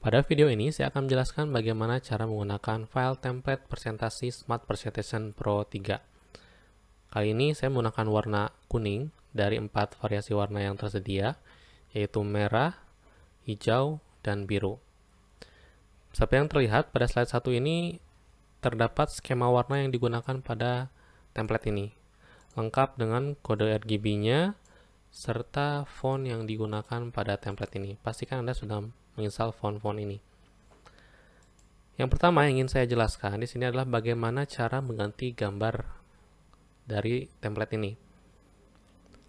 Pada video ini saya akan menjelaskan bagaimana cara menggunakan file template presentasi Smart Presentation Pro 3. Kali ini saya menggunakan warna kuning dari 4 variasi warna yang tersedia, yaitu merah, hijau, dan biru. Seperti yang terlihat pada slide 1 ini, terdapat skema warna yang digunakan pada template ini, lengkap dengan kode RGB-nya, serta font yang digunakan pada template ini. Pastikan Anda sudah menginstal font-font ini. Yang pertama yang ingin saya jelaskan di sini adalah bagaimana cara mengganti gambar dari template ini.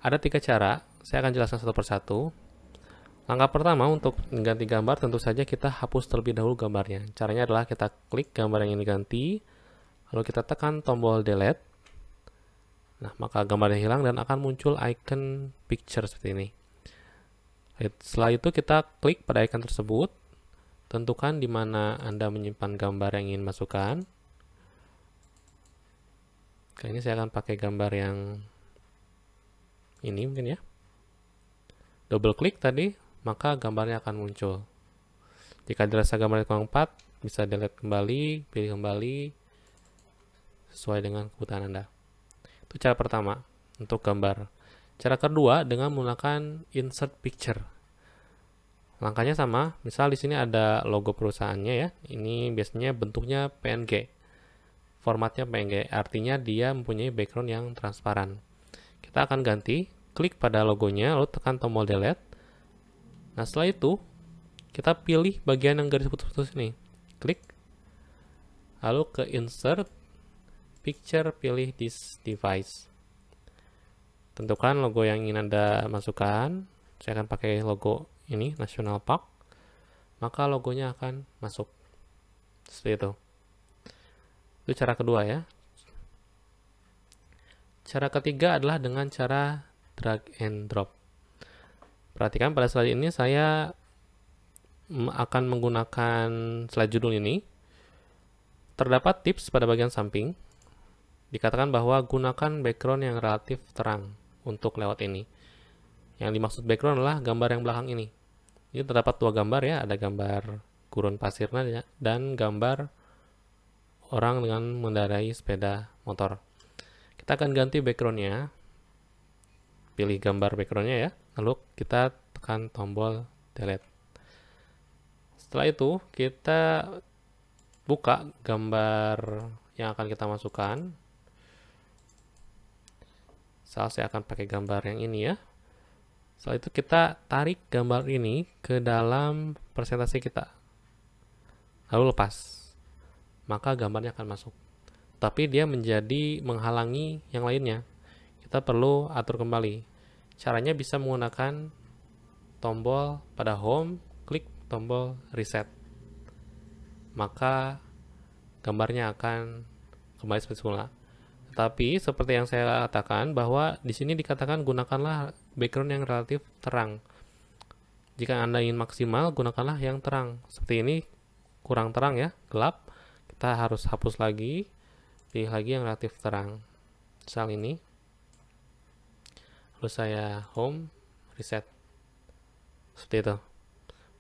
Ada 3 cara, saya akan jelaskan satu persatu. Langkah pertama untuk mengganti gambar tentu saja kita hapus terlebih dahulu gambarnya. Caranya adalah kita klik gambar yang ingin diganti, lalu kita tekan tombol delete. Nah, maka gambarnya hilang dan akan muncul icon picture seperti ini. Setelah itu kita klik pada icon tersebut, tentukan di mana Anda menyimpan gambar yang ingin masukkan. Kali ini saya akan pakai gambar yang ini mungkin ya. Double klik tadi, maka gambarnya akan muncul. Jika dirasa gambarnya kurang 4, bisa delete kembali, pilih kembali sesuai dengan kebutuhan Anda. Itu cara pertama untuk gambar. Cara kedua dengan menggunakan insert picture. Langkahnya sama, misal di sini ada logo perusahaannya ya. Ini biasanya bentuknya PNG. Formatnya PNG, artinya dia mempunyai background yang transparan. Kita akan ganti, klik pada logonya, lalu tekan tombol delete. Nah, setelah itu kita pilih bagian yang garis putus-putus ini. Klik. Lalu ke insert picture, pilih this device. Tentukan logo yang ingin Anda masukkan. Saya akan pakai logo ini, National Park. Maka logonya akan masuk. Seperti itu. Itu cara kedua ya. Cara ketiga adalah dengan cara drag and drop. Perhatikan pada slide ini saya akan menggunakan slide judul ini. Terdapat tips pada bagian samping. Dikatakan bahwa gunakan background yang relatif terang untuk layout ini. Yang dimaksud background adalah gambar yang belakang ini. Ini terdapat 2 gambar ya, ada gambar gurun pasirnya dan gambar orang dengan mengendarai sepeda motor. Kita akan ganti backgroundnya. Pilih gambar backgroundnya ya, lalu kita tekan tombol delete. Setelah itu kita buka gambar yang akan kita masukkan. Saya akan pakai gambar yang ini ya. Setelah itu kita tarik gambar ini ke dalam presentasi kita. Lalu lepas. Maka gambarnya akan masuk. Tapi dia menjadi menghalangi yang lainnya. Kita perlu atur kembali. Caranya bisa menggunakan tombol pada home, klik tombol reset. Maka gambarnya akan kembali seperti semula. Tapi seperti yang saya katakan bahwa di sini dikatakan gunakanlah background yang relatif terang. Jika Anda ingin maksimal, gunakanlah yang terang. Seperti ini kurang terang ya, gelap. Kita harus hapus lagi, pilih lagi yang relatif terang. Misal ini. Lalu saya home, reset. Seperti itu.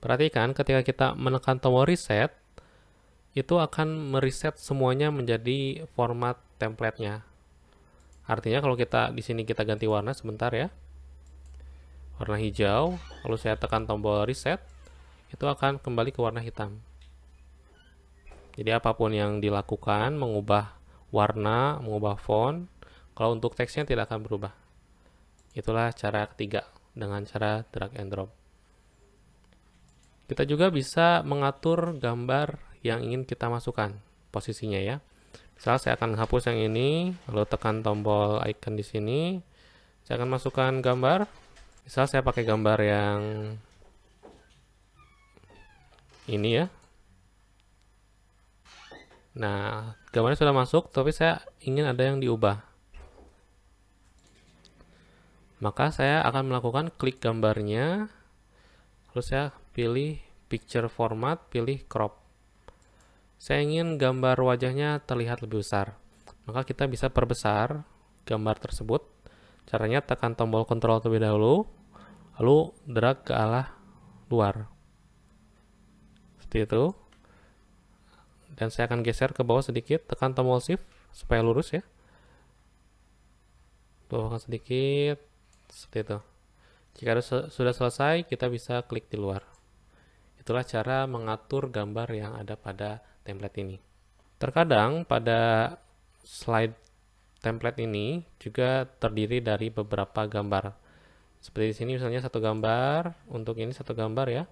Perhatikan ketika kita menekan tombol reset, itu akan mereset semuanya menjadi format template-nya. Artinya kalau kita di sini kita ganti warna sebentar ya. Warna hijau, lalu saya tekan tombol reset, itu akan kembali ke warna hitam. Jadi apapun yang dilakukan, mengubah warna, mengubah font, kalau untuk teksnya tidak akan berubah. Itulah cara ketiga dengan cara drag and drop. Kita juga bisa mengatur gambar yang ingin kita masukkan posisinya ya. Misal saya akan hapus yang ini, lalu tekan tombol icon di sini. Saya akan masukkan gambar. Misal saya pakai gambar yang ini ya. Nah, gambarnya sudah masuk, tapi saya ingin ada yang diubah. Maka saya akan melakukan klik gambarnya, lalu saya pilih picture format, pilih crop. Saya ingin gambar wajahnya terlihat lebih besar. Maka kita bisa perbesar gambar tersebut. Caranya tekan tombol Ctrl terlebih dahulu, lalu drag ke arah luar. seperti itu. Dan saya akan geser ke bawah sedikit, tekan tombol shift supaya lurus ya. Bawahkan sedikit, seperti itu. Jika sudah selesai, kita bisa klik di luar. Itulah cara mengatur gambar yang ada pada template ini. Terkadang pada slide template ini juga terdiri dari beberapa gambar. Seperti di sini misalnya satu gambar, untuk ini satu gambar ya.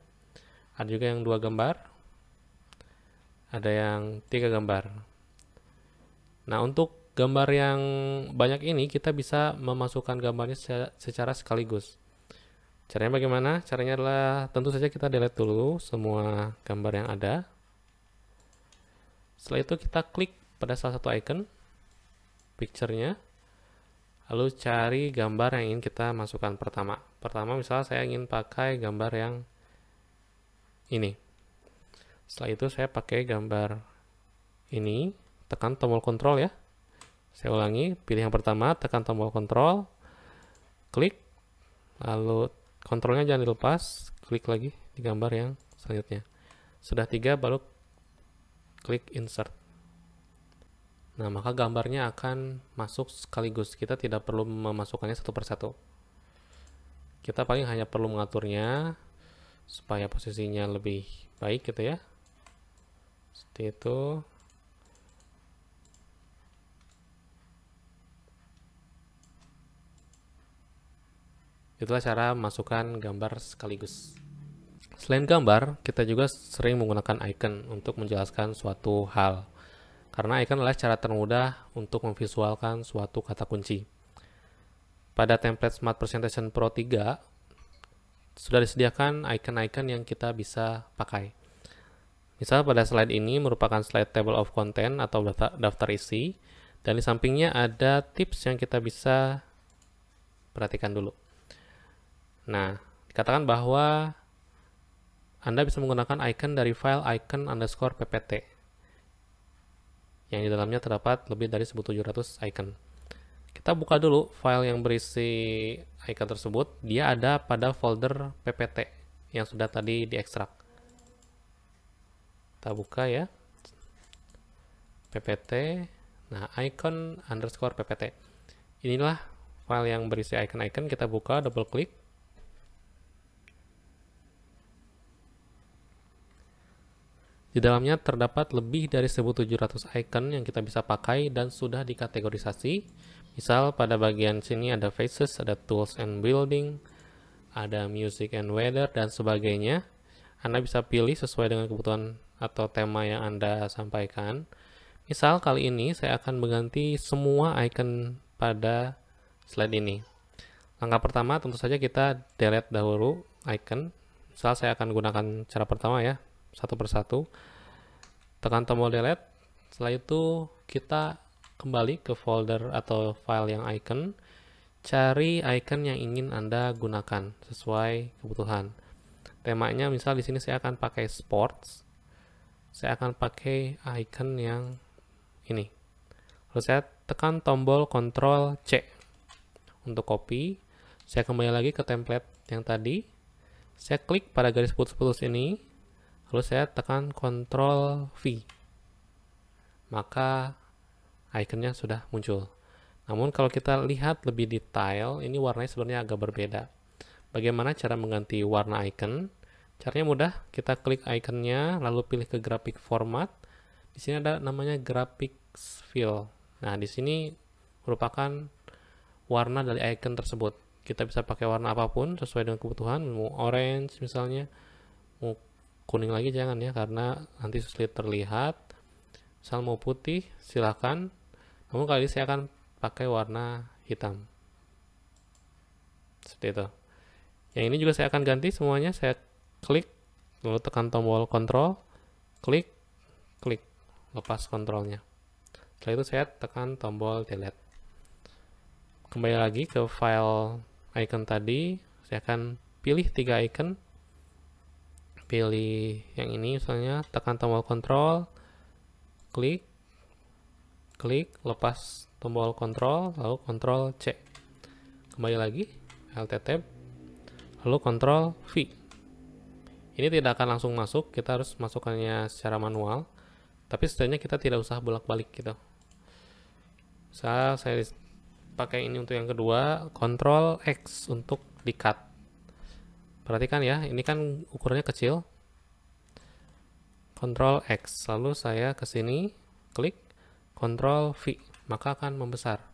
Ada juga yang 2 gambar, ada yang 3 gambar. Nah, untuk gambar yang banyak ini kita bisa memasukkan gambarnya secara sekaligus. Caranya bagaimana? Caranya adalah tentu saja kita delete dulu semua gambar yang ada. Setelah itu kita klik pada salah satu icon picture-nya, lalu cari gambar yang ingin kita masukkan pertama. Pertama misalnya saya ingin pakai gambar yang ini. Setelah itu saya pakai gambar ini, tekan tombol kontrol ya. Saya ulangi, pilih yang pertama, tekan tombol kontrol, klik, lalu kontrolnya jangan dilepas, klik lagi di gambar yang selanjutnya. Sudah 3, baru klik insert. Nah, maka gambarnya akan masuk sekaligus. Kita tidak perlu memasukkannya satu persatu. Kita paling hanya perlu mengaturnya supaya posisinya lebih baik gitu ya. Seperti itu. Itulah cara masukkan gambar sekaligus. Selain gambar, kita juga sering menggunakan icon untuk menjelaskan suatu hal. Karena icon adalah cara termudah untuk memvisualkan suatu kata kunci. Pada template Smart Presentation Pro 3, sudah disediakan icon-icon yang kita bisa pakai. Misal pada slide ini merupakan slide table of content atau daftar isi, dan di sampingnya ada tips yang kita bisa perhatikan dulu. Nah, dikatakan bahwa Anda bisa menggunakan icon dari file icon_ppt yang di dalamnya terdapat lebih dari 1700 icon. Kita buka dulu file yang berisi icon tersebut. Dia ada pada folder ppt yang sudah tadi diekstrak. Kita buka ya, ppt. Nah, icon_ppt. Inilah file yang berisi icon-icon. Kita buka, double klik. Di dalamnya terdapat lebih dari 1700 icon yang kita bisa pakai dan sudah dikategorisasi. Misal pada bagian sini ada faces, ada tools and building, ada music and weather, dan sebagainya. Anda bisa pilih sesuai dengan kebutuhan atau tema yang Anda sampaikan. Misal kali ini saya akan mengganti semua icon pada slide ini. Langkah pertama tentu saja kita delete dahulu icon. Misal saya akan gunakan cara pertama ya, satu persatu. Tekan tombol delete. Setelah itu kita kembali ke folder atau file yang icon. Cari icon yang ingin Anda gunakan sesuai kebutuhan. Temanya misal di sini saya akan pakai sports. Saya akan pakai icon yang ini. Lalu saya tekan tombol Ctrl C untuk copy. Saya kembali lagi ke template yang tadi. Saya klik pada garis putus-putus ini. Lalu saya tekan Ctrl V. Maka ikonnya sudah muncul. Namun kalau kita lihat lebih detail, ini warnanya sebenarnya agak berbeda. Bagaimana cara mengganti warna icon? Caranya mudah, kita klik ikonnya, lalu pilih ke graphic format. Di sini ada namanya graphics fill. Nah, di sini merupakan warna dari icon tersebut. Kita bisa pakai warna apapun sesuai dengan kebutuhan, mau orange misalnya, mau kuning lagi jangan ya, karena nanti sulit terlihat. Misal mau putih, silakan. Namun kali ini saya akan pakai warna hitam. Seperti itu. Yang ini juga saya akan ganti semuanya. Saya klik, lalu tekan tombol Ctrl, klik, klik, lepas kontrolnya. Setelah itu saya tekan tombol delete. Kembali lagi ke file icon tadi. Saya akan pilih 3 icon. Pilih yang ini misalnya, tekan tombol Ctrl, klik, klik, lepas tombol Ctrl, lalu Ctrl C. Kembali lagi, Alt Tab, lalu Ctrl V. Ini tidak akan langsung masuk, kita harus masukkannya secara manual. Tapi setidaknya kita tidak usah bolak-balik gitu. Saya pakai ini untuk yang kedua, Ctrl X untuk di-cut. Perhatikan ya, ini kan ukurannya kecil. Ctrl X, lalu saya ke sini, klik Ctrl V, maka akan membesar.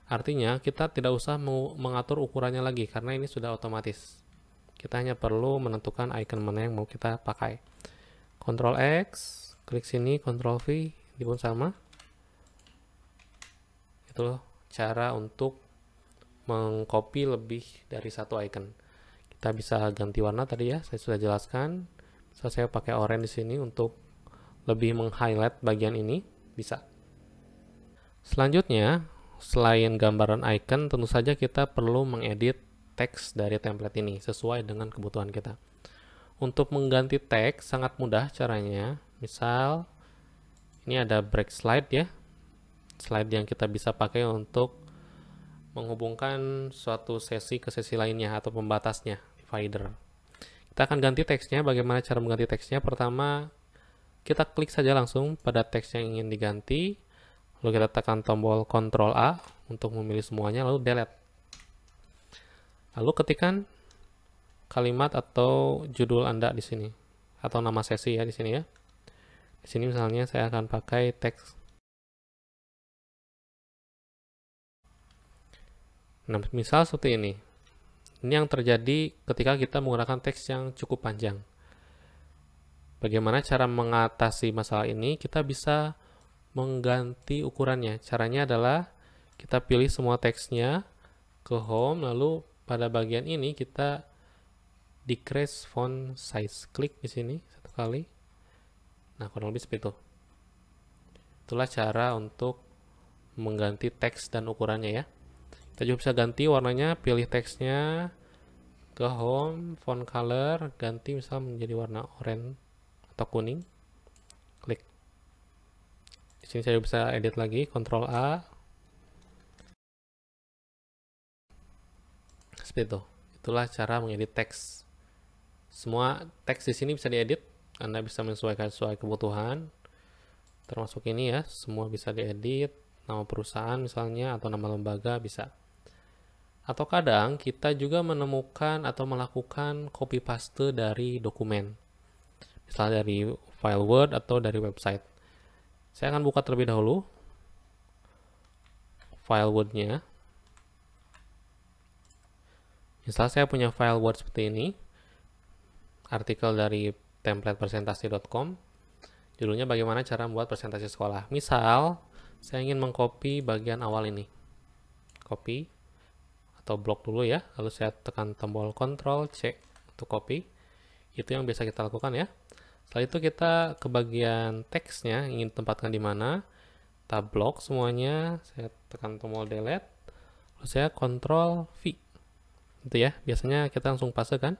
Artinya kita tidak usah mengatur ukurannya lagi karena ini sudah otomatis. Kita hanya perlu menentukan icon mana yang mau kita pakai. Ctrl X, klik sini, Ctrl V, ini pun sama. Itu cara untuk mengcopy lebih dari satu icon. Kita bisa ganti warna tadi ya, saya sudah jelaskan. Bisa saya pakai oranye di sini untuk lebih meng-highlight bagian ini, bisa. Selanjutnya, selain gambaran icon, tentu saja kita perlu mengedit teks dari template ini sesuai dengan kebutuhan kita. Untuk mengganti teks sangat mudah caranya. Misal, ini ada break slide ya. Slide yang kita bisa pakai untuk menghubungkan suatu sesi ke sesi lainnya atau pembatasnya, divider. Kita akan ganti teksnya. Bagaimana cara mengganti teksnya? Pertama, kita klik saja langsung pada teks yang ingin diganti. Lalu kita tekan tombol Ctrl A untuk memilih semuanya, lalu delete. Lalu ketikkan kalimat atau judul Anda di sini atau nama sesi ya di sini ya. Di sini misalnya saya akan pakai teks. Nah, misal seperti ini. Ini yang terjadi ketika kita menggunakan teks yang cukup panjang. Bagaimana cara mengatasi masalah ini? Kita bisa mengganti ukurannya. Caranya adalah kita pilih semua teksnya ke home, lalu pada bagian ini kita decrease font size. Klik di sini satu kali. Nah, kurang lebih seperti itu. Itulah cara untuk mengganti teks dan ukurannya ya. Kita juga bisa ganti warnanya, pilih teksnya ke home, font color, ganti misal menjadi warna oranye atau kuning. Klik. Di sini saya bisa edit lagi, Ctrl A. Seperti itu. Itulah cara mengedit teks. Semua teks di sini bisa diedit. Anda bisa menyesuaikan sesuai kebutuhan. Termasuk ini ya, semua bisa diedit. Nama perusahaan misalnya atau nama lembaga bisa. Atau kadang kita juga menemukan atau melakukan copy paste dari dokumen. Misalnya dari file Word atau dari website. Saya akan buka terlebih dahulu file Word-nya. Misal saya punya file Word seperti ini. Artikel dari templatepresentasi.com. Judulnya bagaimana cara membuat presentasi sekolah. Misal, saya ingin mengcopy bagian awal ini. Copy atau blok dulu ya, lalu saya tekan tombol Ctrl C untuk copy. Itu yang biasa kita lakukan ya. Setelah itu kita ke bagian teksnya, ingin tempatkan di mana, tab blok semuanya, saya tekan tombol delete, lalu saya Ctrl V. Itu ya, biasanya kita langsung paste kan.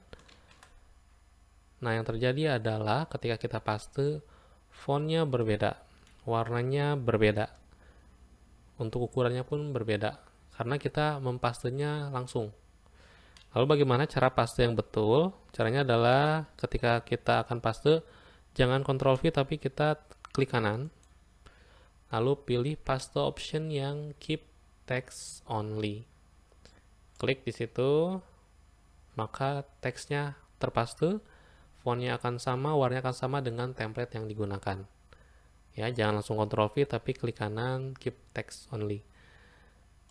Nah, yang terjadi adalah ketika kita paste, fontnya berbeda, warnanya berbeda, untuk ukurannya pun berbeda. Karena kita mempastenya langsung. Lalu bagaimana cara paste yang betul? Caranya adalah ketika kita akan paste, jangan Ctrl V tapi kita klik kanan. Lalu pilih paste option yang keep text only. Klik di situ, maka teksnya terpaste, fontnya akan sama, warnanya akan sama dengan template yang digunakan. Ya, jangan langsung Ctrl V tapi klik kanan, keep text only.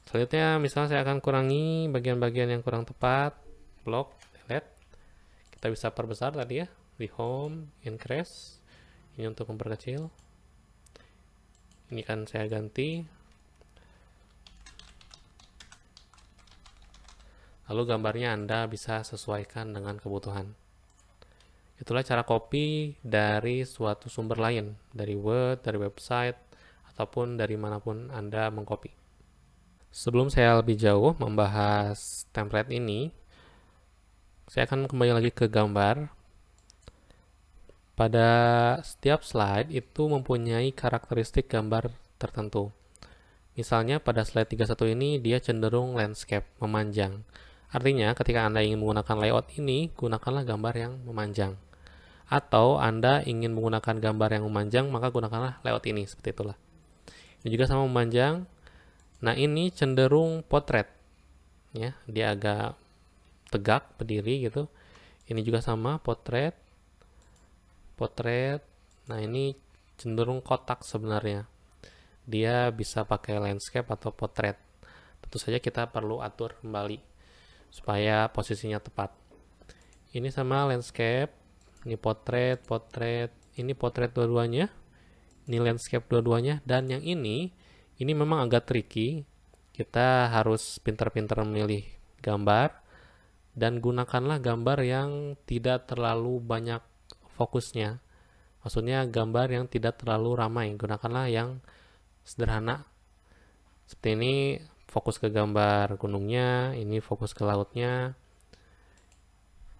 Selanjutnya, misalnya saya akan kurangi bagian-bagian yang kurang tepat, blok, delete. Kita bisa perbesar tadi ya, di home, increase. Ini untuk memperkecil. Ini kan saya ganti. Lalu gambarnya Anda bisa sesuaikan dengan kebutuhan. Itulah cara copy dari suatu sumber lain, dari Word, dari website, ataupun dari manapun Anda mengcopy. Sebelum saya lebih jauh membahas template ini, saya akan kembali lagi ke gambar. Pada setiap slide itu mempunyai karakteristik gambar tertentu. Misalnya pada slide 31 ini dia cenderung landscape, memanjang. Artinya, ketika Anda ingin menggunakan layout ini, gunakanlah gambar yang memanjang. Atau Anda ingin menggunakan gambar yang memanjang, maka gunakanlah layout ini, seperti itulah. Ini juga sama memanjang. Nah, ini cenderung potret. Ya, dia agak tegak, berdiri gitu. Ini juga sama, potret. Nah, ini cenderung kotak sebenarnya. Dia bisa pakai landscape atau potret. Tentu saja kita perlu atur kembali supaya posisinya tepat. Ini sama landscape, ini potret, ini potret dua-duanya, ini landscape dua-duanya, dan yang ini memang agak tricky. Kita harus pintar-pintar memilih gambar dan gunakanlah gambar yang tidak terlalu banyak fokusnya. Maksudnya gambar yang tidak terlalu ramai, gunakanlah yang sederhana. Seperti ini fokus ke gambar gunungnya, ini fokus ke lautnya,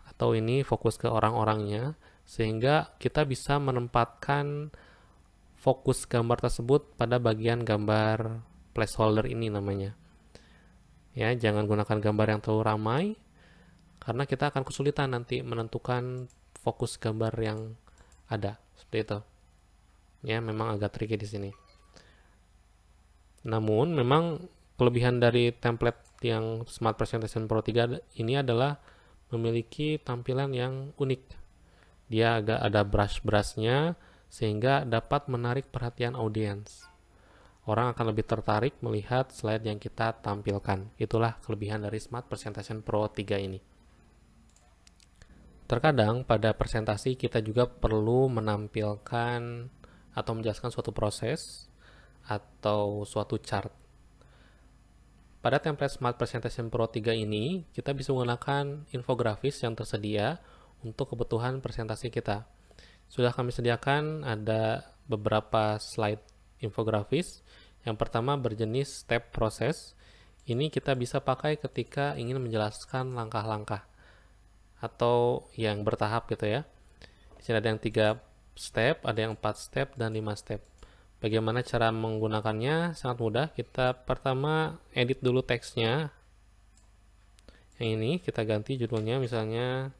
atau ini fokus ke orang-orangnya, sehingga kita bisa menempatkan fokus gambar tersebut pada bagian gambar placeholder ini namanya. Ya, jangan gunakan gambar yang terlalu ramai, karena kita akan kesulitan nanti menentukan fokus gambar yang ada. Seperti itu. Ya, memang agak tricky di sini. Namun, memang kelebihan dari template yang Smart Presentation Pro 3 ini adalah memiliki tampilan yang unik. Dia agak ada brush-brushnya sehingga dapat menarik perhatian audiens. Orang akan lebih tertarik melihat slide yang kita tampilkan. Itulah kelebihan dari Smart Presentation Pro 3 ini. Terkadang pada presentasi kita juga perlu menampilkan atau menjelaskan suatu proses atau suatu chart. Pada template Smart Presentation Pro 3 ini, kita bisa menggunakan infografis yang tersedia untuk kebutuhan presentasi kita. Sudah kami sediakan ada beberapa slide infografis. Yang pertama berjenis step proses. Ini kita bisa pakai ketika ingin menjelaskan langkah-langkah atau yang bertahap gitu ya. Di sini ada yang 3 step, ada yang 4 step dan 5 step. Bagaimana cara menggunakannya? Sangat mudah. Kita pertama edit dulu teksnya. Yang ini kita ganti judulnya misalnya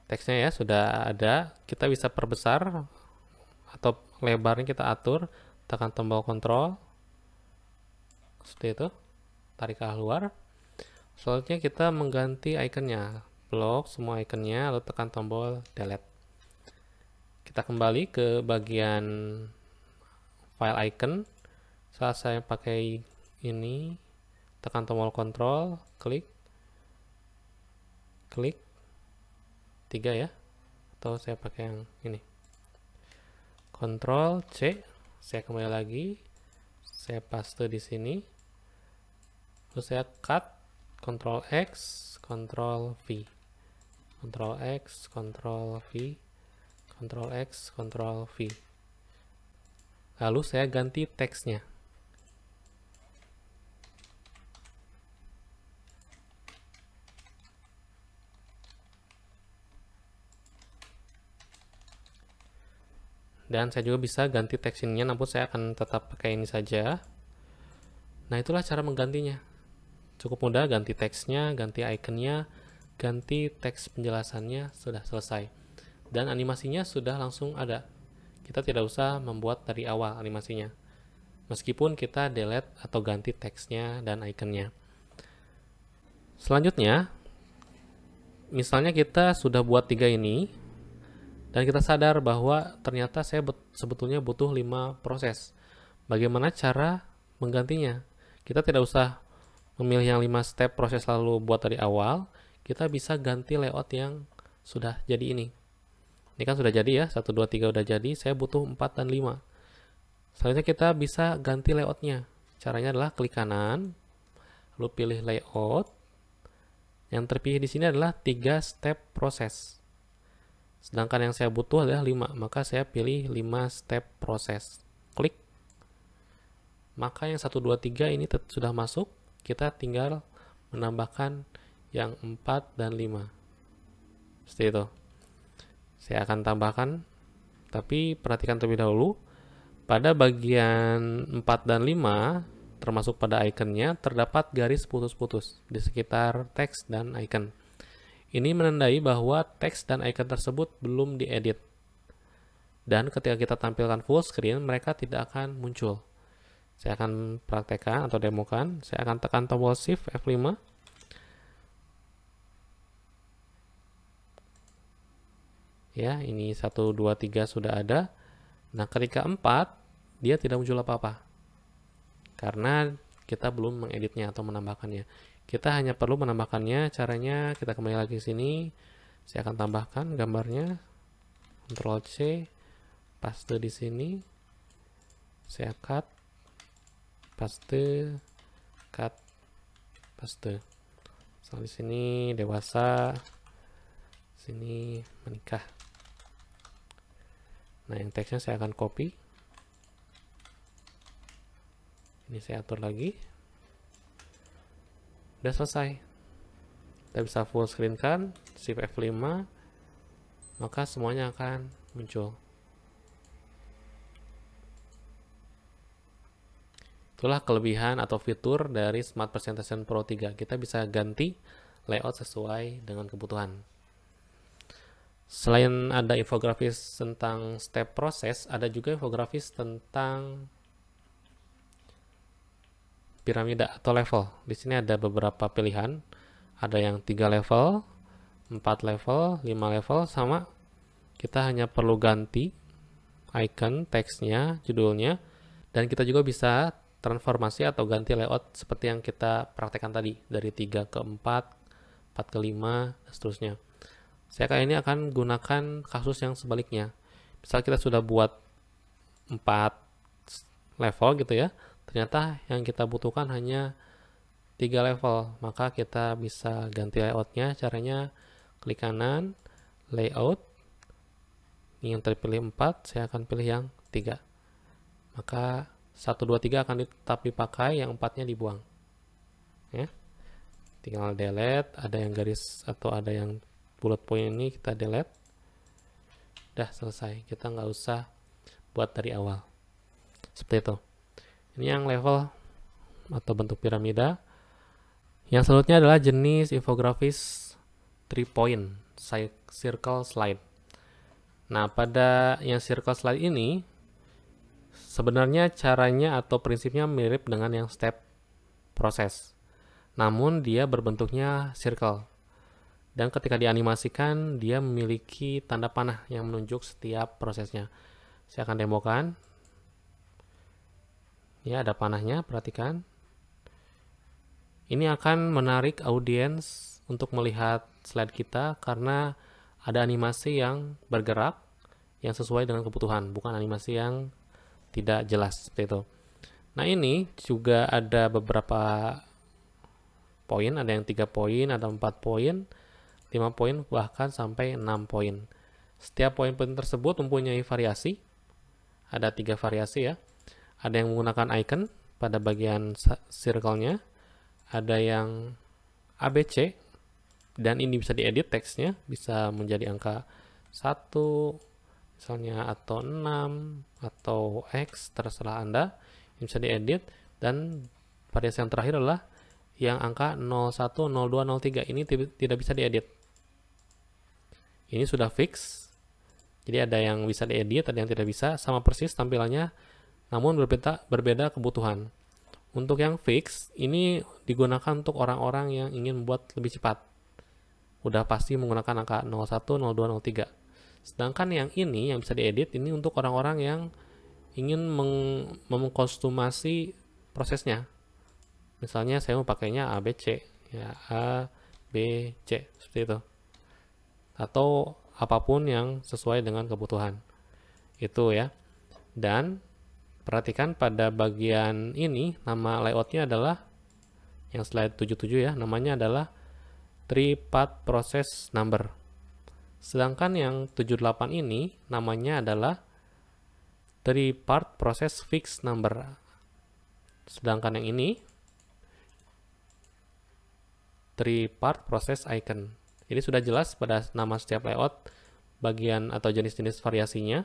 teksnya ya sudah ada. Kita bisa perbesar atau lebarnya kita atur, tekan tombol kontrol seperti itu, tarik ke luar. Selanjutnya kita mengganti ikonnya, blok semua ikonnya, lalu tekan tombol delete. Kita kembali ke bagian file icon. Saat saya pakai ini, tekan tombol kontrol, klik 3 ya, atau saya pakai yang ini, Ctrl C, saya kembali lagi, saya paste di sini, terus saya cut, Ctrl X, Ctrl V, Ctrl X, Ctrl V, Ctrl X, Ctrl V, lalu saya ganti teksnya. Dan saya juga bisa ganti teks ininya, namun saya akan tetap pakai ini saja. Nah, itulah cara menggantinya. Cukup mudah, ganti teksnya, ganti ikonnya, ganti teks penjelasannya, sudah selesai. Dan animasinya sudah langsung ada. Kita tidak usah membuat dari awal animasinya. Meskipun kita delete atau ganti teksnya dan ikonnya. Selanjutnya, misalnya kita sudah buat 3 ini, dan kita sadar bahwa ternyata saya sebetulnya butuh 5 proses. Bagaimana cara menggantinya? Kita tidak usah memilih yang 5 step proses lalu buat dari awal. Kita bisa ganti layout yang sudah jadi ini. Ini kan sudah jadi ya, 1, 2, 3 udah jadi. Saya butuh 4 dan 5. Selanjutnya kita bisa ganti layoutnya. Caranya adalah klik kanan, lalu pilih layout. Yang terpilih di sini adalah 3 step proses. Sedangkan yang saya butuh adalah 5, maka saya pilih 5 step proses. Klik. Maka yang 1, 2, 3 ini sudah masuk. Kita tinggal menambahkan yang 4 dan 5. Seperti itu. Saya akan tambahkan, tapi perhatikan terlebih dahulu. Pada bagian 4 dan 5, termasuk pada ikonnya, terdapat garis putus-putus di sekitar teks dan icon. Ini menandai bahwa teks dan icon tersebut belum diedit. Dan ketika kita tampilkan full screen, mereka tidak akan muncul. Saya akan praktekkan atau demokan. Saya akan tekan tombol Shift F5. Ya, ini 1, 2, 3 sudah ada. Nah, ketika 4, dia tidak muncul apa-apa. Karena kita belum mengeditnya atau menambahkannya. Kita hanya perlu menambahkannya. Caranya kita kembali lagi ke sini. Saya akan tambahkan gambarnya. Ctrl C, paste di sini. Saya cut, paste, cut, paste. Misalnya di sini dewasa, sini menikah. Nah, yang teksnya saya akan copy. Ini saya atur lagi. Udah selesai. Kita bisa full screen kan, Shift F5, maka semuanya akan muncul. Itulah kelebihan atau fitur dari Smart Presentation Pro 3. Kita bisa ganti layout sesuai dengan kebutuhan. Selain ada infografis tentang step proses, ada juga infografis tentang piramida atau level. Di sini ada beberapa pilihan. Ada yang 3 level, 4 level, 5 level, sama kita hanya perlu ganti icon, teksnya, judulnya, dan kita juga bisa transformasi atau ganti layout seperti yang kita praktekkan tadi, dari 3 ke 4, 4 ke 5, dan seterusnya. Saya kali ini akan gunakan kasus yang sebaliknya. Misal kita sudah buat 4 level gitu ya, ternyata yang kita butuhkan hanya 3 level, maka kita bisa ganti layoutnya. Caranya klik kanan, layout, ini yang terpilih 4, saya akan pilih yang 3. Maka 1, 2, 3 akan tetap dipakai, yang 4-nya dibuang. Ya. Tinggal delete, ada yang garis atau ada yang bullet point ini kita delete. Udah selesai, kita nggak usah buat dari awal. Seperti itu. Ini yang level atau bentuk piramida. Yang selanjutnya adalah jenis infografis 3 point, circle slide. Nah, pada yang circle slide ini, sebenarnya caranya atau prinsipnya mirip dengan yang step proses. Namun, dia berbentuknya circle. Dan ketika dianimasikan, dia memiliki tanda panah yang menunjuk setiap prosesnya. Saya akan demokan. Ya, ada panahnya, perhatikan. Ini akan menarik audiens untuk melihat slide kita karena ada animasi yang bergerak yang sesuai dengan kebutuhan, bukan animasi yang tidak jelas seperti itu. Nah, ini juga ada beberapa poin, ada yang 3 poin, ada 4 poin, 5 poin, bahkan sampai 6 poin. Setiap poin-poin tersebut mempunyai variasi. Ada 3 variasi ya. Ada yang menggunakan icon pada bagian circle-nya. Ada yang ABC, dan ini bisa diedit teksnya, bisa menjadi angka 1 misalnya, atau 6 atau X, terserah Anda. Ini bisa diedit. Dan variasi yang terakhir adalah yang angka 01, 02, 03. Ini tidak bisa diedit. Ini sudah fix. Jadi ada yang bisa diedit, ada yang tidak bisa, sama persis tampilannya, namun berbeda kebutuhan. Untuk yang fix, ini digunakan untuk orang-orang yang ingin membuat lebih cepat. Udah pasti menggunakan angka 01, 02, 03. Sedangkan yang ini, yang bisa diedit, ini untuk orang-orang yang ingin mengkostumasi prosesnya. Misalnya saya mau pakainya ABC, ya A, B, C, seperti itu. Atau apapun yang sesuai dengan kebutuhan. Itu ya. Dan perhatikan pada bagian ini, nama layoutnya adalah yang slide 77 ya, namanya adalah 3-part process number. Sedangkan yang 78 ini namanya adalah 3-part process fixed number. Sedangkan yang ini 3-part process icon. Ini sudah jelas pada nama setiap layout, bagian atau jenis-jenis variasinya.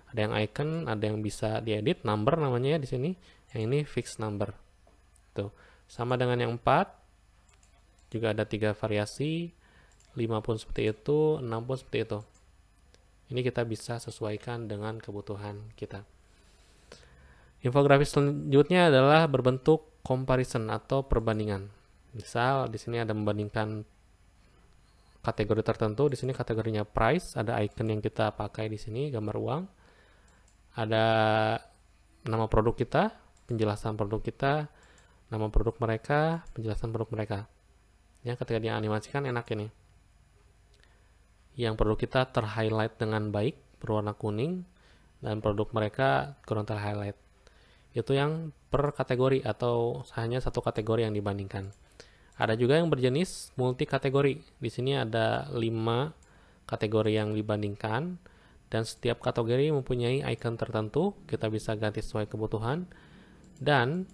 Ada yang icon, ada yang bisa diedit, number namanya ya di sini. Yang ini fixed number. Tuh. Sama dengan yang 4, juga ada 3 variasi, 5 pun seperti itu, 6 pun seperti itu. Ini kita bisa sesuaikan dengan kebutuhan kita. Infografis selanjutnya adalah berbentuk comparison atau perbandingan. Misal di sini ada membandingkan kategori tertentu. Di sini kategorinya price, ada icon yang kita pakai di sini, gambar uang. Ada nama produk kita, penjelasan produk kita, nama produk mereka, penjelasan produk mereka. Ya, ketika dianimasikan enak ini. Yang produk kita terhighlight dengan baik, berwarna kuning, dan produk mereka kurang terhighlight. Itu yang per kategori atau hanya satu kategori yang dibandingkan. Ada juga yang berjenis multi kategori. Di sini ada 5 kategori yang dibandingkan, dan setiap kategori mempunyai icon tertentu. Kita bisa ganti sesuai kebutuhan, dan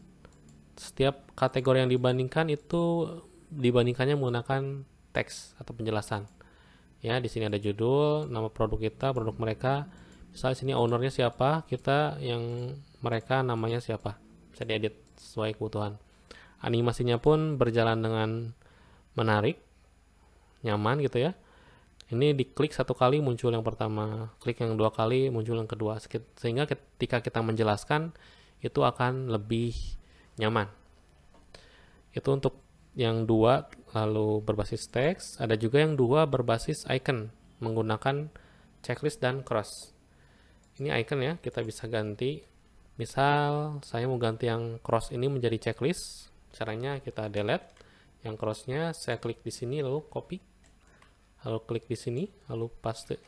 setiap kategori yang dibandingkan itu dibandingkannya menggunakan teks atau penjelasan. Ya, di sini ada judul, nama produk kita, produk mereka. Misalnya sini ownernya siapa, kita yang mereka namanya siapa. Bisa diedit sesuai kebutuhan. Animasinya pun berjalan dengan menarik, nyaman gitu ya. Ini diklik 1 kali muncul yang pertama, klik yang 2 kali muncul yang kedua. Sehingga ketika kita menjelaskan itu akan lebih nyaman. Itu untuk yang 2 lalu berbasis teks. Ada juga yang 2 berbasis icon menggunakan checklist dan cross. Ini icon ya, kita bisa ganti. Misal saya mau ganti yang cross ini menjadi checklist. Caranya kita delete yang crossnya, saya klik di sini lalu copy, lalu klik di sini lalu paste.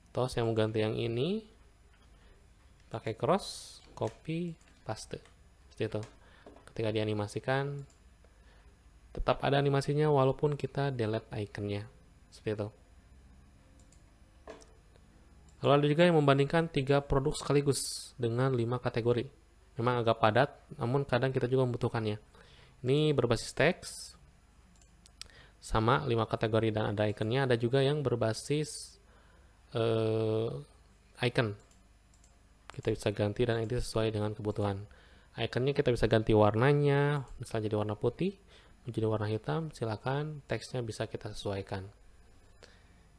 Atau saya mau ganti yang ini, pakai cross, copy, paste. Seperti itu. Ketika dianimasikan tetap ada animasinya walaupun kita delete iconnya. Seperti itu. Lalu ada juga yang membandingkan 3 produk sekaligus dengan 5 kategori. Memang agak padat, namun kadang kita juga membutuhkannya. Ini berbasis teks, sama 5 kategori dan ada iconnya. Ada juga yang berbasis icon. Kita bisa ganti dan edit sesuai dengan kebutuhan. Iconnya kita bisa ganti warnanya, misalnya jadi warna putih, menjadi warna hitam, silakan. Teksnya bisa kita sesuaikan.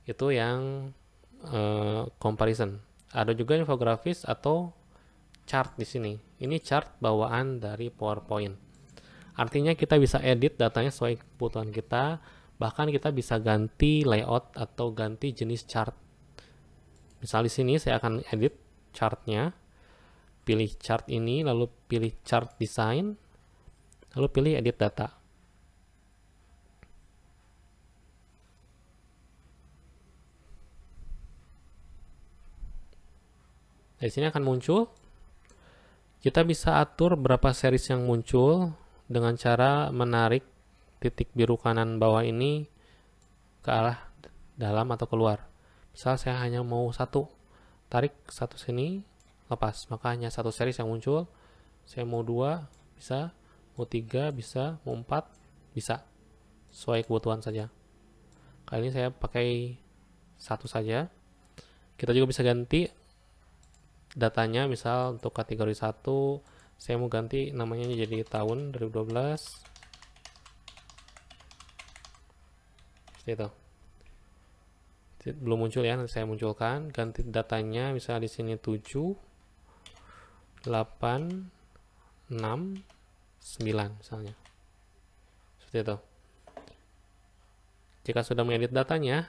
Itu yang comparison. Ada juga infografis atau chart di sini. Ini chart bawaan dari PowerPoint. Artinya kita bisa edit datanya sesuai kebutuhan kita. Bahkan kita bisa ganti layout atau ganti jenis chart. Misal di sini saya akan edit chartnya. Pilih chart ini, lalu pilih chart design, lalu pilih edit data. Dari sini akan muncul. Kita bisa atur berapa series yang muncul dengan cara menarik titik biru kanan bawah ini ke arah dalam atau keluar. Misal saya hanya mau 1, tarik 1 sini, lepas, maka hanya 1 series yang muncul. Saya mau 2, bisa, mau 3, bisa, mau 4, bisa, sesuai kebutuhan saja. Kali ini saya pakai 1 saja. Kita juga bisa ganti datanya, misal untuk kategori 1 saya mau ganti namanya jadi tahun 2012. Seperti itu. Belum muncul ya, nanti saya munculkan. Ganti datanya, misalnya di sini 7, 8, 6, 9 misalnya. Seperti itu. Jika sudah mengedit datanya,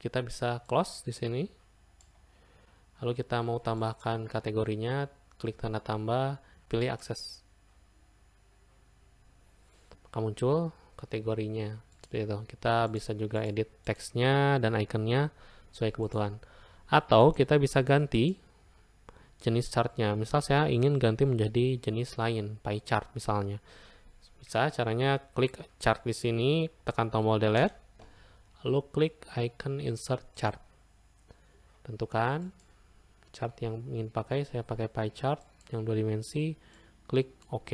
kita bisa close di sini. Lalu kita mau tambahkan kategorinya, klik tanda tambah, pilih akses. Maka muncul kategorinya. Seperti itu. Kita bisa juga edit teksnya dan ikonnya sesuai kebutuhan. Atau kita bisa ganti jenis chartnya. Misal saya ingin ganti menjadi jenis lain, pie chart misalnya. Bisa caranya klik chart di sini, tekan tombol delete, lalu klik icon insert chart. Tentukan chart yang ingin pakai, saya pakai pie chart yang 2 dimensi, klik OK.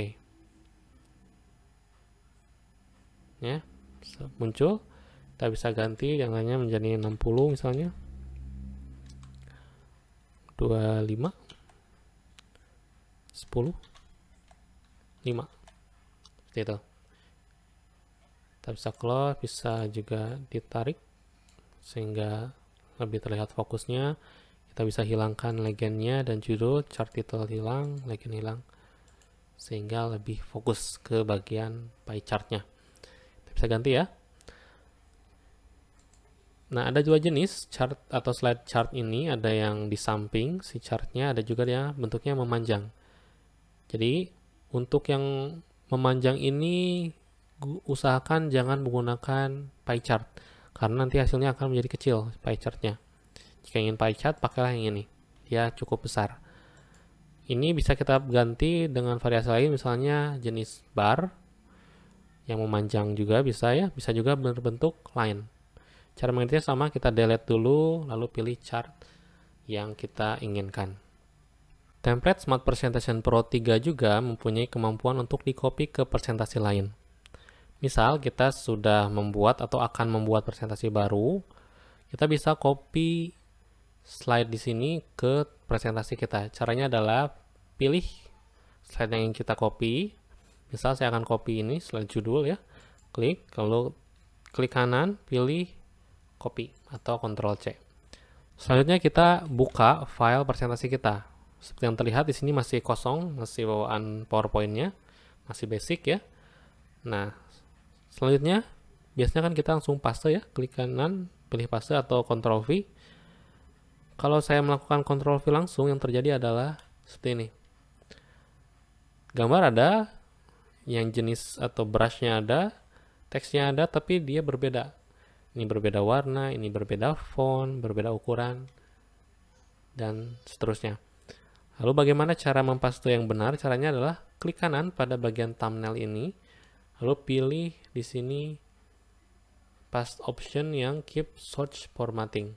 Ya, muncul. Kita bisa ganti yang lainnya menjadi 60 misalnya. 25, 10, 5. Seperti itu. Kita bisa close, bisa juga ditarik sehingga lebih terlihat fokusnya. Kita bisa hilangkan legendnya dan judul, chart title hilang, legend hilang, sehingga lebih fokus ke bagian pie chartnya. Kita bisa ganti ya. Nah, ada dua jenis chart atau slide chart ini, ada yang di samping si chartnya, ada juga yang bentuknya memanjang. Jadi untuk yang memanjang ini usahakan jangan menggunakan pie chart, karena nanti hasilnya akan menjadi kecil pie chartnya. Jika ingin pie chart, pakailah yang ini, dia cukup besar. Ini bisa kita ganti dengan variasi lain, misalnya jenis bar yang memanjang juga bisa ya, bisa juga berbentuk line. Cara menggantinya sama, kita delete dulu, lalu pilih chart yang kita inginkan. Template Smart Presentation Pro 3 juga mempunyai kemampuan untuk di-copy ke presentasi lain. Misal kita sudah membuat atau akan membuat presentasi baru, kita bisa copy slide di sini ke presentasi kita. Caranya adalah pilih slide yang ingin kita copy. Misal saya akan copy ini slide judul ya. Klik, lalu klik kanan, pilih copy atau Ctrl C. Selanjutnya kita buka file presentasi kita. Seperti yang terlihat di sini masih kosong, masih bawaan PowerPoint-nya, masih basic ya. Nah, selanjutnya biasanya kan kita langsung paste ya, klik kanan, pilih paste atau Ctrl V. Kalau saya melakukan Ctrl V langsung, yang terjadi adalah seperti ini. Gambar ada, yang jenis atau brushnya ada, teksnya ada, tapi dia berbeda. Ini berbeda warna, ini berbeda font, berbeda ukuran, dan seterusnya. Lalu bagaimana cara mempaste yang benar? Caranya adalah klik kanan pada bagian thumbnail ini, lalu pilih di sini paste option yang keep search formatting.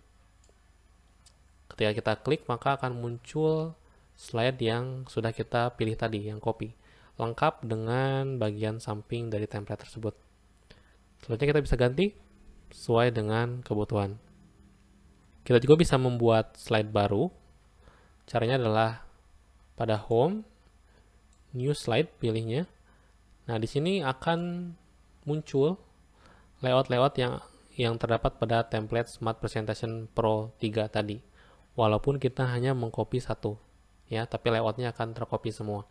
Ketika kita klik, maka akan muncul slide yang sudah kita pilih tadi, yang copy, lengkap dengan bagian samping dari template tersebut. Selanjutnya kita bisa ganti sesuai dengan kebutuhan. Kita juga bisa membuat slide baru. Caranya adalah pada home, new slide, pilihnya. Nah, di sini akan muncul layout-layout yang terdapat pada template Smart Presentation Pro 3 tadi. Walaupun kita hanya mengcopy satu, ya, tapi layoutnya akan tercopy semua.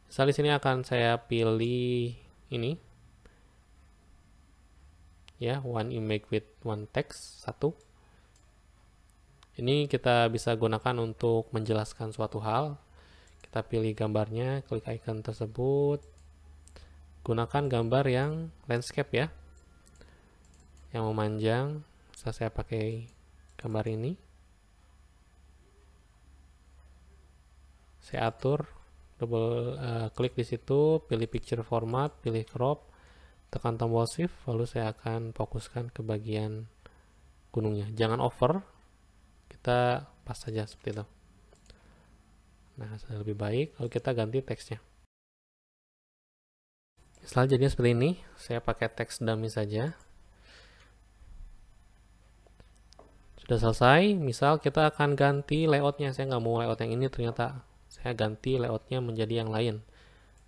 Misal di sini akan saya pilih ini. Ya, one image with one text, satu. Ini kita bisa gunakan untuk menjelaskan suatu hal. Kita pilih gambarnya, klik icon tersebut. Gunakan gambar yang landscape ya, yang memanjang. Bisa saya pakai gambar ini. Saya atur, double klik di situ, pilih picture format, pilih crop, tekan tombol shift, lalu saya akan fokuskan ke bagian gunungnya. Jangan over, kita pas saja seperti itu. Nah, sudah lebih baik. Lalu kita ganti teksnya. Misalnya jadinya seperti ini, saya pakai teks dummy saja. Sudah selesai. Misal kita akan ganti layoutnya. Saya nggak mau layout yang ini, ternyata saya ganti layoutnya menjadi yang lain.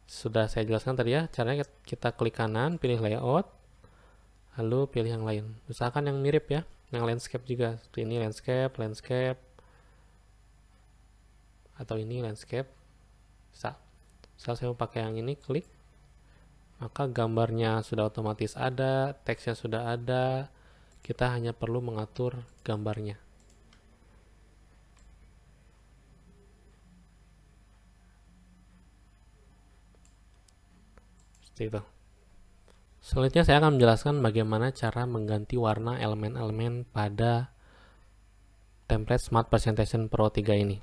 Sudah saya jelaskan tadi ya, caranya kita klik kanan, pilih layout, lalu pilih yang lain. Usahakan yang mirip ya, yang landscape juga. Seperti ini landscape, atau ini landscape. Bisa. Misal saya mau pakai yang ini, klik. Maka gambarnya sudah otomatis ada, teksnya sudah ada. Kita hanya perlu mengatur gambarnya. Itu. Selanjutnya saya akan menjelaskan bagaimana cara mengganti warna elemen-elemen pada template Smart Presentation Pro 3 ini.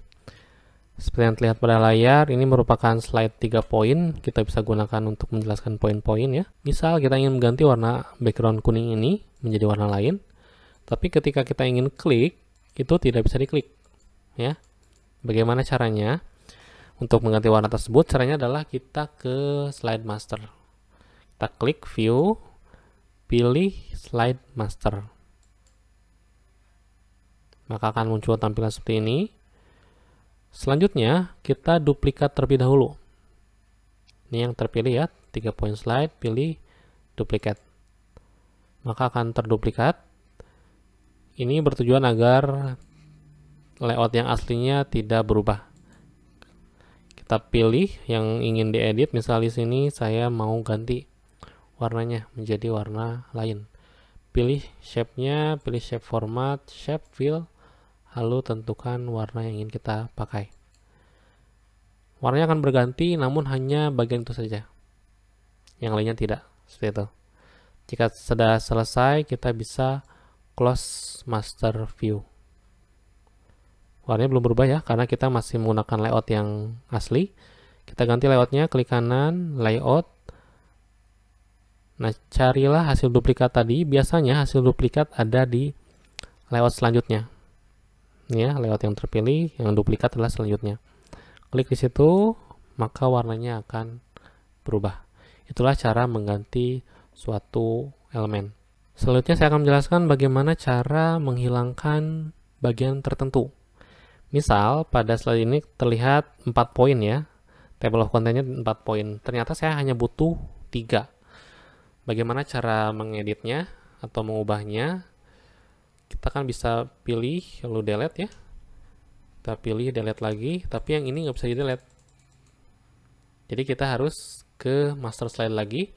Seperti yang terlihat pada layar, ini merupakan slide 3 poin. Kita bisa gunakan untuk menjelaskan poin-poin ya. Misal kita ingin mengganti warna background kuning ini menjadi warna lain, tapi ketika kita ingin klik, itu tidak bisa diklik ya. Bagaimana caranya? Untuk mengganti warna tersebut, caranya adalah kita ke slide master. Kita klik view, pilih slide master. Maka akan muncul tampilan seperti ini. Selanjutnya, kita duplikat terlebih dahulu. Ini yang terpilih ya, 3 point slide, pilih duplikat. Maka akan terduplikat. Ini bertujuan agar layout yang aslinya tidak berubah. Kita pilih yang ingin diedit, misal di sini saya mau ganti warnanya menjadi warna lain. Pilih shape-nya, pilih shape format, shape fill, lalu tentukan warna yang ingin kita pakai. Warnanya akan berganti, namun hanya bagian itu saja. Yang lainnya tidak, seperti itu. Jika sudah selesai, kita bisa close master view. Warnanya belum berubah ya, karena kita masih menggunakan layout yang asli. Kita ganti layoutnya, klik kanan, layout. Nah, carilah hasil duplikat tadi. Biasanya hasil duplikat ada di layout selanjutnya. Ini ya, layout yang terpilih, yang duplikat adalah selanjutnya. Klik di situ, maka warnanya akan berubah. Itulah cara mengganti suatu elemen. Selanjutnya saya akan menjelaskan bagaimana cara menghilangkan bagian tertentu. Misal, pada slide ini terlihat 4 poin ya. Table of contents-nya 4 poin. Ternyata saya hanya butuh 3. Bagaimana cara mengeditnya atau mengubahnya? Kita kan bisa pilih, lalu delete ya. Kita pilih delete lagi, tapi yang ini nggak bisa di delete. Jadi kita harus ke master slide lagi.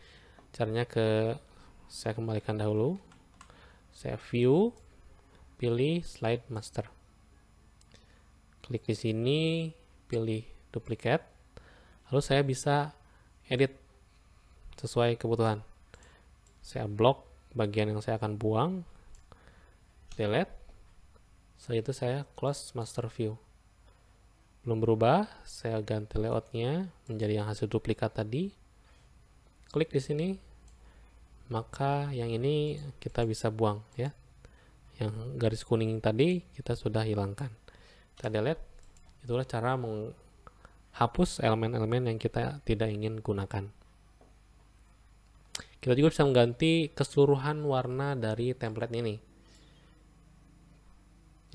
Caranya saya kembalikan dahulu. Saya view, pilih slide master. Klik di sini, pilih duplicate. Lalu saya bisa edit sesuai kebutuhan. Saya blok bagian yang saya akan buang, delete. Setelah itu saya close master view. Belum berubah, saya ganti layoutnya menjadi yang hasil duplikat tadi. Klik di sini, maka yang ini kita bisa buang ya. Yang garis kuning tadi kita sudah hilangkan. Kita delete. Itulah cara menghapus elemen-elemen yang kita tidak ingin gunakan. Kita juga bisa mengganti keseluruhan warna dari template ini.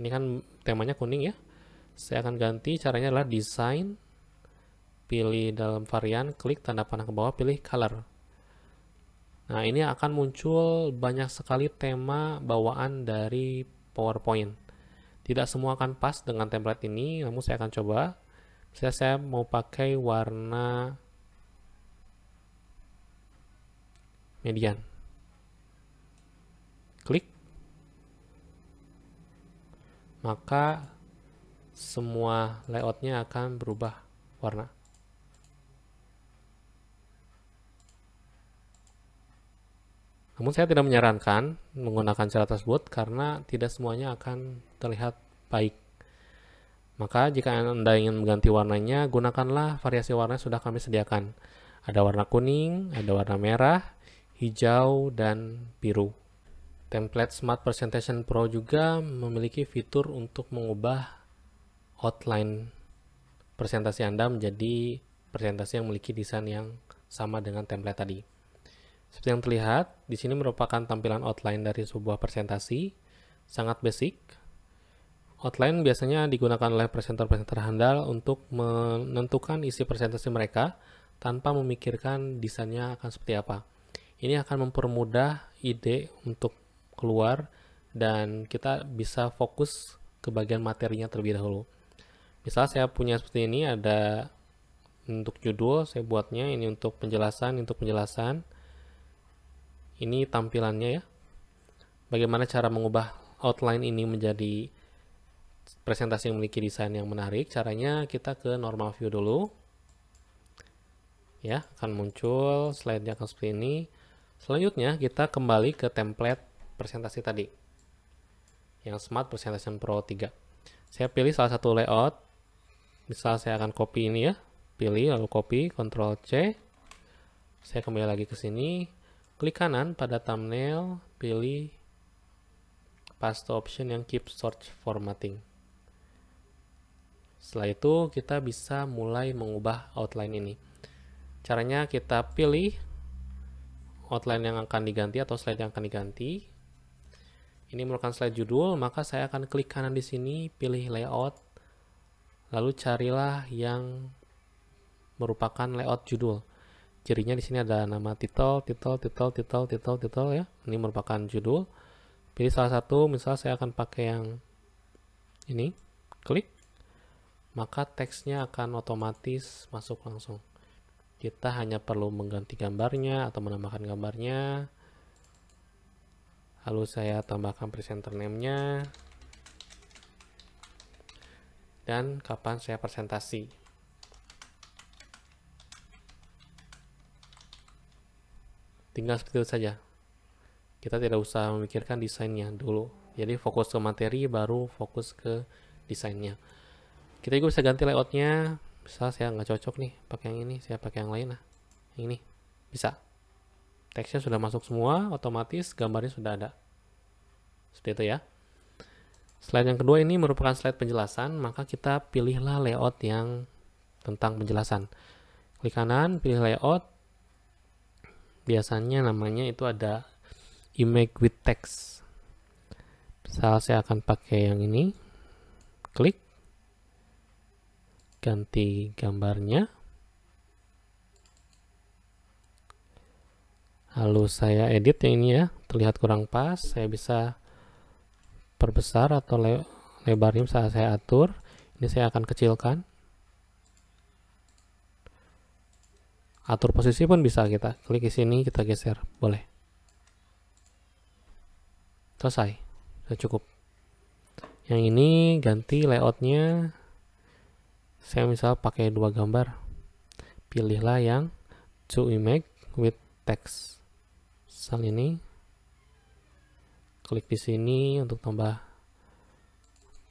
Ini kan temanya kuning ya. Saya akan ganti, caranya adalah design, pilih dalam varian, klik tanda panah ke bawah, pilih color. Nah, ini akan muncul banyak sekali tema bawaan dari PowerPoint. Tidak semua akan pas dengan template ini, namun saya akan coba. Misalnya saya mau pakai warna median. Klik. Maka semua layoutnya akan berubah warna. Namun saya tidak menyarankan menggunakan cara tersebut karena tidak semuanya akan terlihat baik. Maka jika Anda ingin mengganti warnanya, gunakanlah variasi warna yang sudah kami sediakan. Ada warna kuning, ada warna merah, hijau, dan biru. Template Smart Presentation Pro juga memiliki fitur untuk mengubah outline presentasi Anda menjadi presentasi yang memiliki desain yang sama dengan template tadi. Seperti yang terlihat, di sini merupakan tampilan outline dari sebuah presentasi, sangat basic. Outline biasanya digunakan oleh presenter-presenter handal untuk menentukan isi presentasi mereka tanpa memikirkan desainnya akan seperti apa. Ini akan mempermudah ide untuk keluar dan kita bisa fokus ke bagian materinya terlebih dahulu. Misal saya punya seperti ini, ada untuk judul saya buatnya, ini untuk penjelasan, ini tampilannya ya. Bagaimana cara mengubah outline ini menjadi presentasi yang memiliki desain yang menarik? Caranya kita ke normal view dulu. Ya, akan muncul slide-nya akan seperti ini. Selanjutnya kita kembali ke template presentasi tadi yang Smart Presentation Pro 3. Saya pilih salah satu layout, misal saya akan copy ini ya, pilih lalu copy, Ctrl C. Saya kembali lagi ke sini, klik kanan pada thumbnail, pilih paste option yang keep search formatting. Setelah itu kita bisa mulai mengubah outline ini. Caranya kita pilih outline yang akan diganti atau slide yang akan diganti. Ini merupakan slide judul, maka saya akan klik kanan di sini, pilih layout, Lalu carilah yang merupakan layout judul. Cirinya di sini ada nama title ya. Ini merupakan judul. Pilih salah satu, misal saya akan pakai yang ini. Klik. Maka teksnya akan otomatis masuk langsung. Kita hanya perlu mengganti gambarnya atau menambahkan gambarnya. Lalu saya tambahkan presenter name-nya. Dan kapan saya presentasi. Tinggal seperti itu saja. Kita tidak usah memikirkan desainnya dulu. Jadi fokus ke materi, baru fokus ke desainnya. Kita juga bisa ganti layoutnya. Misal saya nggak cocok nih pakai yang ini, saya pakai yang lain lah. Yang ini bisa. Teksnya sudah masuk semua, otomatis gambarnya sudah ada. Seperti itu ya. Slide yang kedua ini merupakan slide penjelasan, maka kita pilihlah layout yang tentang penjelasan. Klik kanan, pilih layout. Biasanya namanya itu ada image with text. Misal saya akan pakai yang ini. Klik. Ganti gambarnya. Lalu saya edit yang ini ya. Terlihat kurang pas. Saya bisa perbesar atau lebarnya bisa saya atur. Ini saya akan kecilkan. Atur posisi pun bisa kita. Klik di sini, kita geser. Boleh. Selesai. Sudah cukup. Yang ini ganti layoutnya. Saya misal pakai 2 gambar. Pilihlah yang two image with text. Misal ini. Klik di sini untuk tambah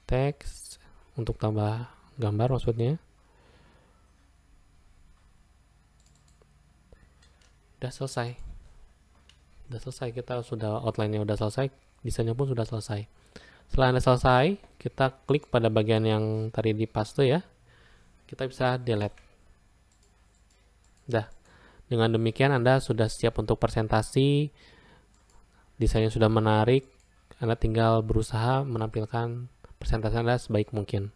teks, untuk tambah gambar maksudnya. Udah selesai. Udah selesai, kita sudah outline-nya udah selesai, desainnya pun sudah selesai. Setelah Anda selesai, kita klik pada bagian yang tadi di paste ya. Kita bisa delete. Udah. Dengan demikian Anda sudah siap untuk presentasi. Desainnya sudah menarik. Anda tinggal berusaha menampilkan presentasi Anda sebaik mungkin.